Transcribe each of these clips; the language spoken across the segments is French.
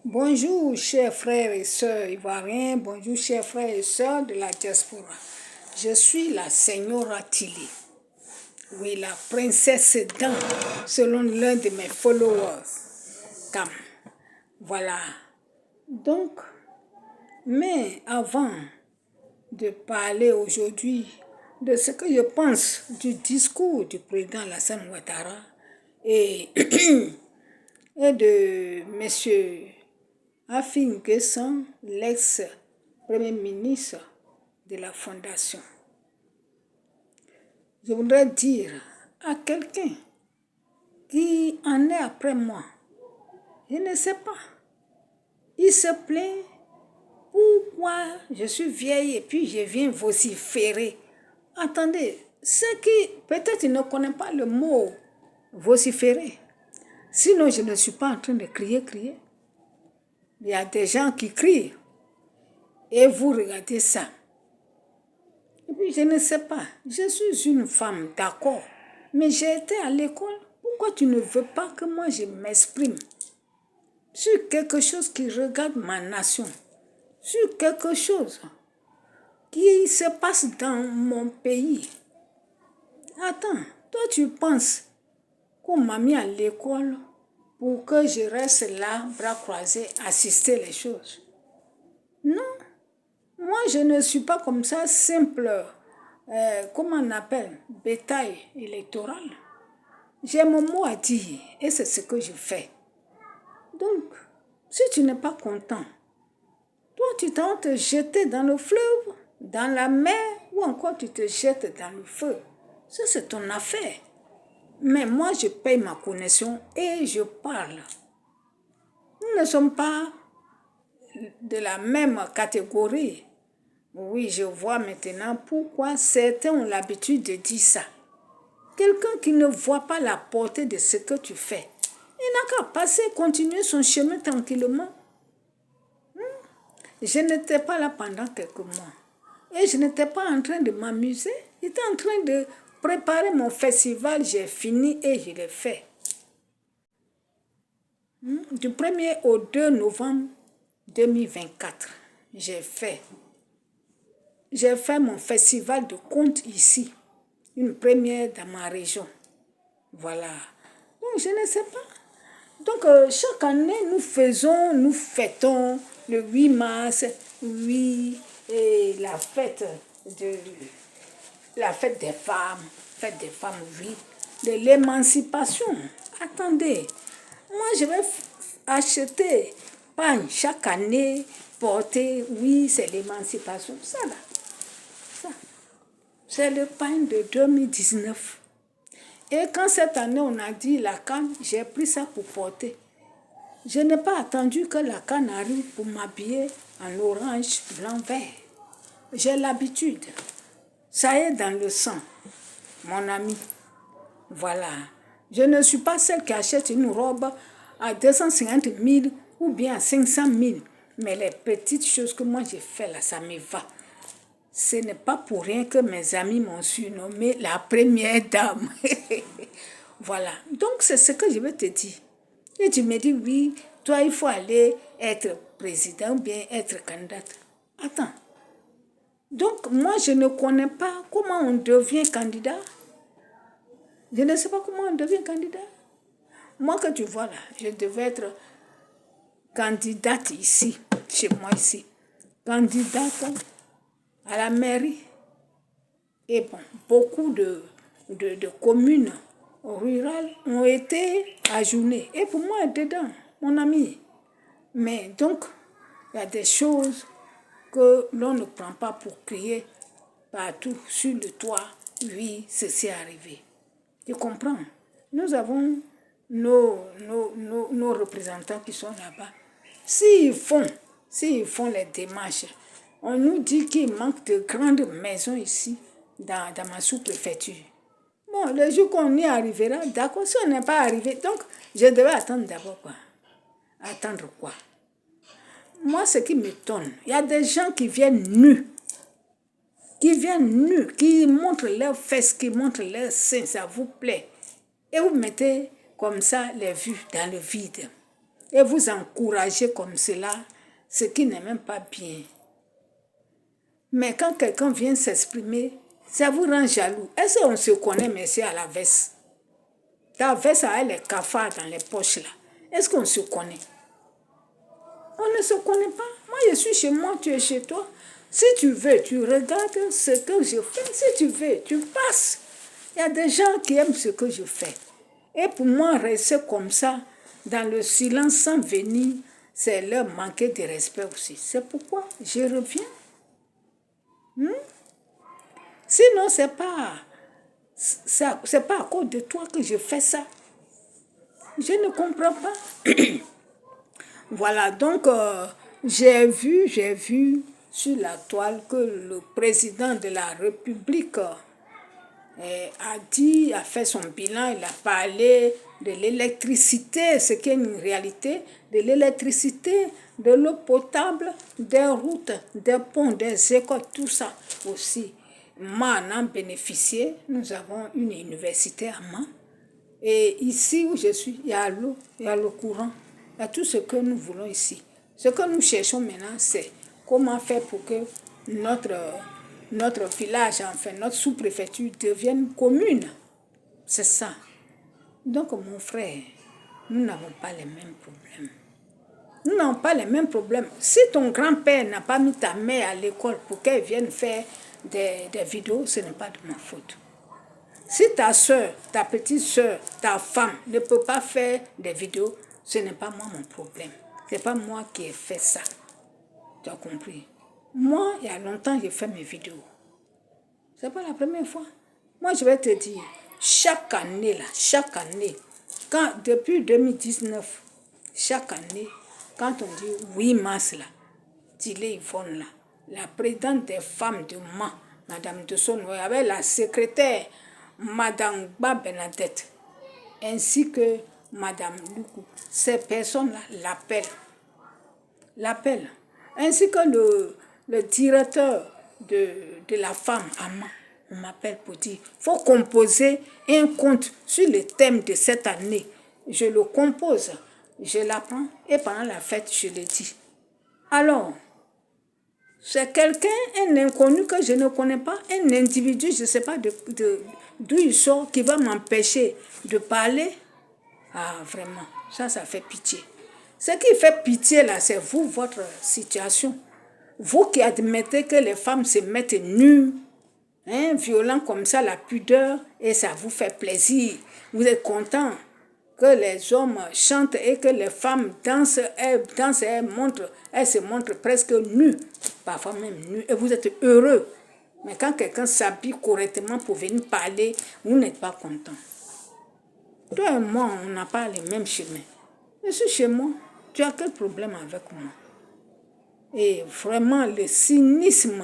Bonjour, chers frères et sœurs ivoiriens, bonjour, chers frères et sœurs de la diaspora. Je suis la Señora Tilly, oui, la princesse Dan, selon l'un de mes followers. Cam. Voilà. Donc, mais avant de parler aujourd'hui de ce que je pense du discours du président Alassane Ouattara et, et de M. Afin Guesson, l'ex-premier ministre de la Fondation. Je voudrais dire à quelqu'un qui en est après moi, je ne sais pas, il se plaint pourquoi je suis vieille et puis je viens vociférer. Attendez, ceux qui peut-être ne connaissent pas le mot vociférer, sinon je ne suis pas en train de crier. Il y a des gens qui crient et vous regardez ça. Et puis je ne sais pas, je suis une femme, d'accord, mais j'ai été à l'école. Pourquoi tu ne veux pas que moi je m'exprime sur quelque chose qui regarde ma nation, sur quelque chose qui se passe dans mon pays? Attends, toi tu penses qu'on m'a mis à l'école pour que je reste là, bras croisés, assister les choses? Non, moi je ne suis pas comme ça, simple, comment on appelle, bétail électoral. J'ai mon mot à dire et c'est ce que je fais. Donc, si tu n'es pas content, toi tu t'en te jeter dans le fleuve, dans la mer ou encore tu te jettes dans le feu. Ça c'est ton affaire. Mais moi je paye ma connexion et je parle. Nous ne sommes pas de la même catégorie. Oui, je vois maintenant pourquoi certains ont l'habitude de dire ça. Quelqu'un qui ne voit pas la portée de ce que tu fais, il n'a qu'à passer, continuer son chemin tranquillement. Je n'étais pas là pendant quelques mois. Et je n'étais pas en train de m'amuser. J'étais en train de préparer mon festival. J'ai fini et je l'ai fait. Du 1er au 2 novembre 2024, j'ai fait mon festival de contes ici. Une première dans ma région. Voilà. Donc, je ne sais pas. Donc, chaque année, nous fêtons le 8 mars, oui, et la fête des femmes, oui, de l'émancipation. Attendez, moi, je vais acheter pain chaque année, porter, oui, c'est l'émancipation. Ça, là, ça. C'est le pain de 2019. Et quand cette année, on a dit la canne, j'ai pris ça pour porter. Je n'ai pas attendu que la canne arrive pour m'habiller en orange, blanc, vert. J'ai l'habitude. Ça est dans le sang, mon ami. Voilà. Je ne suis pas celle qui achète une robe à 250 000 ou bien à 500 000. Mais les petites choses que moi j'ai fait là, ça me va. Ce n'est pas pour rien que mes amis m'ont surnommée la première dame. Voilà. Donc, c'est ce que je veux te dire. Et tu me dis, oui, toi, il faut aller être président ou bien être candidate. Attends. Donc, moi, je ne connais pas comment on devient candidat. Je ne sais pas comment on devient candidat. Moi, que tu vois là, je devais être candidate ici, chez moi ici. Candidate à la mairie. Et bon, beaucoup de communes rurales ont été ajournées. Et pour moi, dedans, mon ami. Mais donc, il y a des choses que l'on ne prend pas pour crier partout sur le toit. Oui, ceci est arrivé. Tu comprends? Nous avons nos représentants qui sont là-bas. S'ils font les démarches, on nous dit qu'il manque de grandes maisons ici, dans ma sous-préfecture. Bon, le jour qu'on y arrivera, d'accord, si on n'est pas arrivé, donc je devais attendre d'abord quoi? Attendre quoi? Moi, ce qui m'étonne, il y a des gens qui viennent nus, qui montrent leurs fesses, qui montrent leurs seins, ça vous plaît. Et vous mettez comme ça les vues dans le vide. et vous encouragez comme cela, ce qui n'est même pas bien. Mais quand quelqu'un vient s'exprimer, ça vous rend jaloux. Est-ce qu'on se connaît, monsieur, à la veste? Ta veste a les cafards dans les poches là. Est-ce qu'on se connaît? On ne se connaît pas. Moi, je suis chez moi, tu es chez toi. Si tu veux, tu regardes ce que je fais. Si tu veux, tu passes. Il y a des gens qui aiment ce que je fais. Et pour moi, rester comme ça, dans le silence sans venir, c'est leur manquer de respect aussi. C'est pourquoi je reviens. Sinon, c'est pas à cause de toi que je fais ça. Je ne comprends pas. Voilà, donc j'ai vu sur la toile que le président de la République a fait son bilan, il a parlé de l'électricité, ce qui est une réalité, de l'électricité, de l'eau potable, des routes, des ponts, des écoles, tout ça aussi. Moi, en bénéficié, nous avons une université à Mans. Et ici où je suis, il y a l'eau, il y a le courant, il y a tout ce que nous voulons ici. Ce que nous cherchons maintenant, c'est comment faire pour que notre village, enfin notre sous-préfecture devienne commune. C'est ça. Donc mon frère, nous n'avons pas les mêmes problèmes. Nous n'avons pas les mêmes problèmes. Si ton grand-père n'a pas mis ta mère à l'école pour qu'elle vienne faire des vidéos, ce n'est pas de ma faute. Si ta soeur, ta petite soeur, ta femme ne peut pas faire des vidéos, ce n'est pas moi mon problème. Ce n'est pas moi qui ai fait ça. Tu as compris? Moi, il y a longtemps, j'ai fait mes vidéos. Ce n'est pas la première fois. Moi, je vais te dire, chaque année, depuis 2019, chaque année, quand on dit 8 mars, là, Tilé Yvonne, là, la présidente des femmes de Mans, Madame de Sonnoy, avec la secrétaire, Madame Ba Bernadette, ainsi que Madame Loukou, ces personnes-là l'appellent. Ainsi que le directeur de la femme à Mans, on m'appelle pour dire, il faut composer un compte sur le thème de cette année. Je le compose, je l'apprends et pendant la fête, je le dis. Alors, c'est quelqu'un, un inconnu que je ne connais pas, un individu, je ne sais pas d'où il sort, qui va m'empêcher de parler. Ah, vraiment, ça fait pitié. Ce qui fait pitié, là, c'est vous, votre situation. Vous qui admettez que les femmes se mettent nues, violent comme ça, la pudeur, et ça vous fait plaisir. Vous êtes content que les hommes chantent et que les femmes dansent, elles se montrent presque nues, parfois même nues, et vous êtes heureux. Mais quand quelqu'un s'habille correctement pour venir parler, vous n'êtes pas content. Toi et moi, on n'a pas les mêmes chemins. Je suis chez moi. Tu as quel problème avec moi? Et vraiment, le cynisme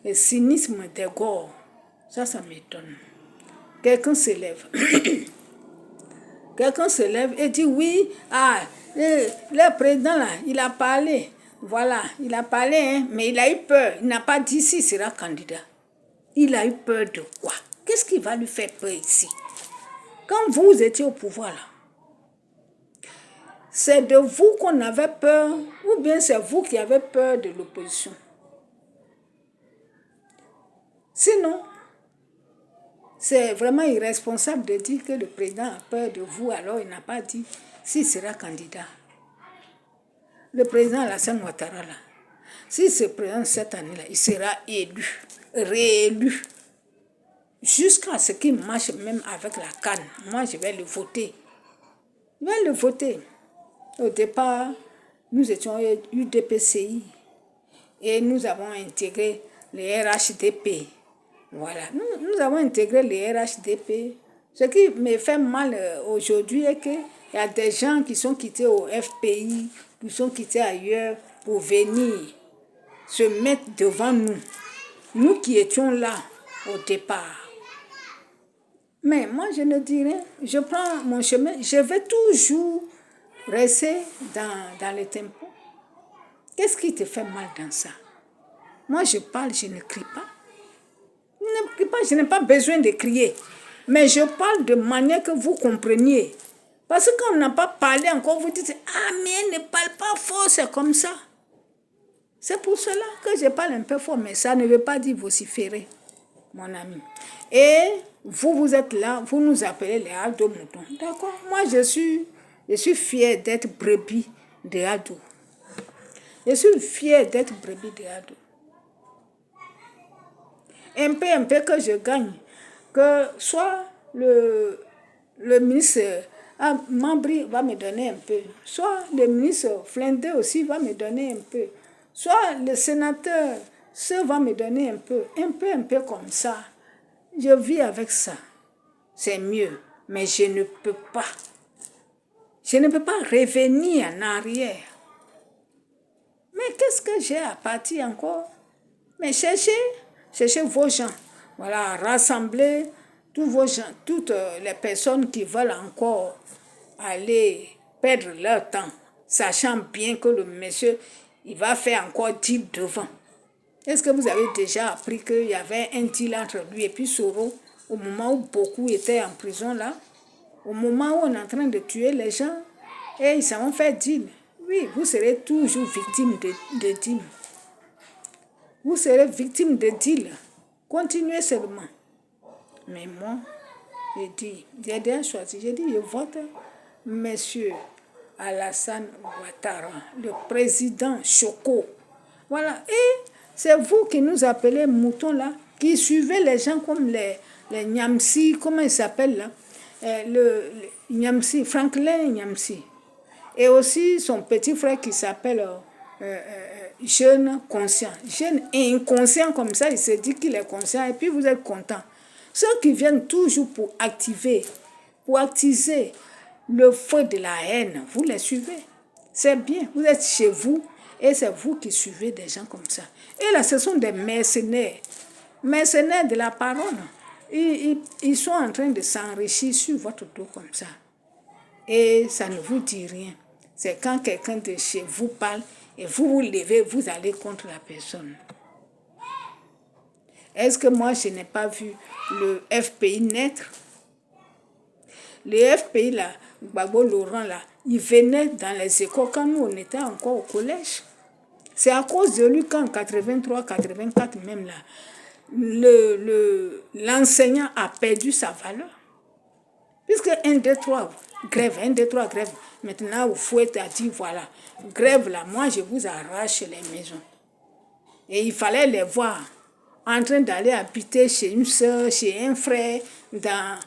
des gords, ça m'étonne. Quelqu'un se lève. Quelqu'un se lève et dit oui, le président là, il a parlé. Voilà, il a parlé, mais il a eu peur. Il n'a pas dit s'il sera candidat. Il a eu peur de quoi? Qu'est-ce qui va lui faire peur ici? Quand vous étiez au pouvoir là, c'est de vous qu'on avait peur ou bien c'est vous qui avez peur de l'opposition? Sinon, c'est vraiment irresponsable de dire que le président a peur de vous, alors il n'a pas dit s'il sera candidat. Le président Alassane Ouattara, là, s'il se présente cette année-là, il sera élu, réélu. Jusqu'à ce qu'il marche même avec la canne. Moi, je vais le voter. Je vais le voter. Au départ, nous étions UDPCI et nous avons intégré les RHDP. Voilà, nous avons intégré les RHDP. Ce qui me fait mal aujourd'hui est qu'il y a des gens qui sont quittés au FPI, qui sont quittés ailleurs pour venir se mettre devant nous. Nous qui étions là au départ. Mais moi, je ne dis rien. Je prends mon chemin. Je vais toujours rester dans le tempo. Qu'est-ce qui te fait mal dans ça? Moi, je parle, je ne crie pas. Je n'ai pas besoin de crier. Mais je parle de manière que vous compreniez. Parce qu'on n'a pas parlé encore, vous dites, ah, mais elle ne parle pas fort, c'est comme ça. C'est pour cela que je parle un peu fort, mais ça ne veut pas dire vociférer, mon ami. Et vous êtes là, vous nous appelez les Aldo Moutons. D'accord? Moi, je suis fière d'être brebis de Aldo. Je suis fière d'être brebis de Aldo. Un peu que je gagne, que soit le ministre Mambri va me donner un peu, soit le ministre Flindé aussi va me donner un peu, soit le sénateur ce va me donner un peu comme ça. Je vis avec ça. C'est mieux, mais je ne peux pas. Je ne peux pas revenir en arrière. Mais qu'est-ce que j'ai à partir encore? Mais cherchez vos gens. Voilà, rassemblez tous vos gens, toutes les personnes qui veulent encore aller perdre leur temps, sachant bien que le monsieur, il va faire encore deal devant. Est-ce que vous avez déjà appris qu'il y avait un deal entre lui et puis Soro, au moment où beaucoup étaient en prison là, au moment où on est en train de tuer les gens, et ils s'en vont faire deal. Oui, vous serez toujours victime de deal. Vous serez victime de deal. Continuez seulement. Mais moi, j'ai déjà choisi. J'ai dit, je vote Monsieur Alassane Ouattara, le président Choko. Voilà. Et c'est vous qui nous appelez moutons là, qui suivez les gens comme les Nyamsi, comment ils s'appellent là, le Nyamsi, Franklin Nyamsi. Et aussi son petit frère qui s'appelle jeune conscient. Jeune inconscient comme ça, il se dit qu'il est conscient et puis vous êtes content. Ceux qui viennent toujours pour attiser le feu de la haine, vous les suivez. C'est bien, vous êtes chez vous et c'est vous qui suivez des gens comme ça. Et là, ce sont des mercenaires de la parole. Ils sont en train de s'enrichir sur votre dos comme ça. Et ça ne vous dit rien. C'est quand quelqu'un de chez vous parle et vous vous levez, vous allez contre la personne. Est-ce que moi, je n'ai pas vu le FPI naître? Le FPI, là, Gbagbo Laurent, là, il venait dans les écoles quand nous, on était encore au collège. C'est à cause de lui qu'en 83, 84 même, là, l'enseignant a perdu sa valeur. Puisque 1, 2, 3, grève, 1, 2, 3, grève. Maintenant, vous fouettez à dire, voilà, grève là, moi je vous arrache les maisons. Et il fallait les voir en train d'aller habiter chez une soeur, chez un frère, dans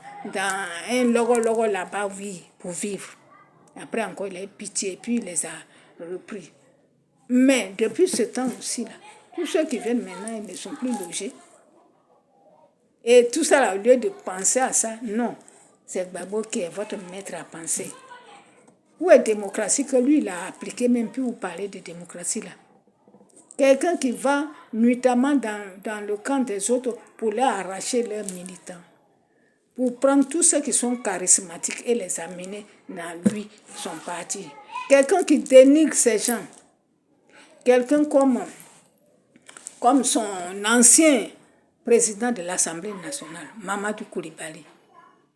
un logo là-bas, oui, pour vivre. Après encore, il a eu pitié et puis il les a repris. Mais depuis ce temps aussi, là, tous ceux qui viennent maintenant, ils ne sont plus logés. Et tout ça, là, au lieu de penser à ça, non. C'est Gbagbo qui est votre maître à penser. Où est la démocratie que lui, il a appliqué, même plus vous parler de démocratie là. Quelqu'un qui va nuitamment dans le camp des autres pour leur arracher leurs militants. Pour prendre tous ceux qui sont charismatiques et les amener dans lui, son parti. Quelqu'un qui dénigre ces gens. Quelqu'un comme son ancien président de l'Assemblée nationale, Mamadou Koulibaly.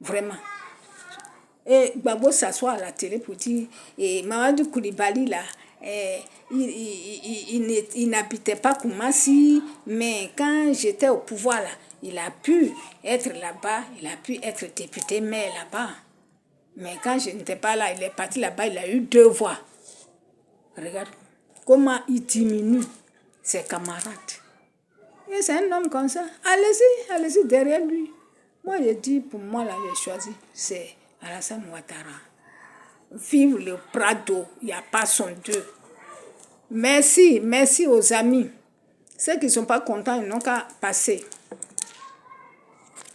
Vraiment. Et Gbagbo s'assoit à la télé pour dire, et Mamadou Koulibaly là, il n'habitait pas Koumassi, mais quand j'étais au pouvoir là, il a pu être là-bas, il a pu être député maire là-bas. Mais quand je n'étais pas là, il est parti là-bas, il a eu 2 voix. Regarde comment il diminue ses camarades. Et c'est un homme comme ça. Allez-y derrière lui. Moi, je dis, pour moi, là, j'ai choisi, c'est Alassane Ouattara. Vive le Prado, il n'y a pas son deux. Merci aux amis. Ceux qui ne sont pas contents, ils n'ont qu'à passer.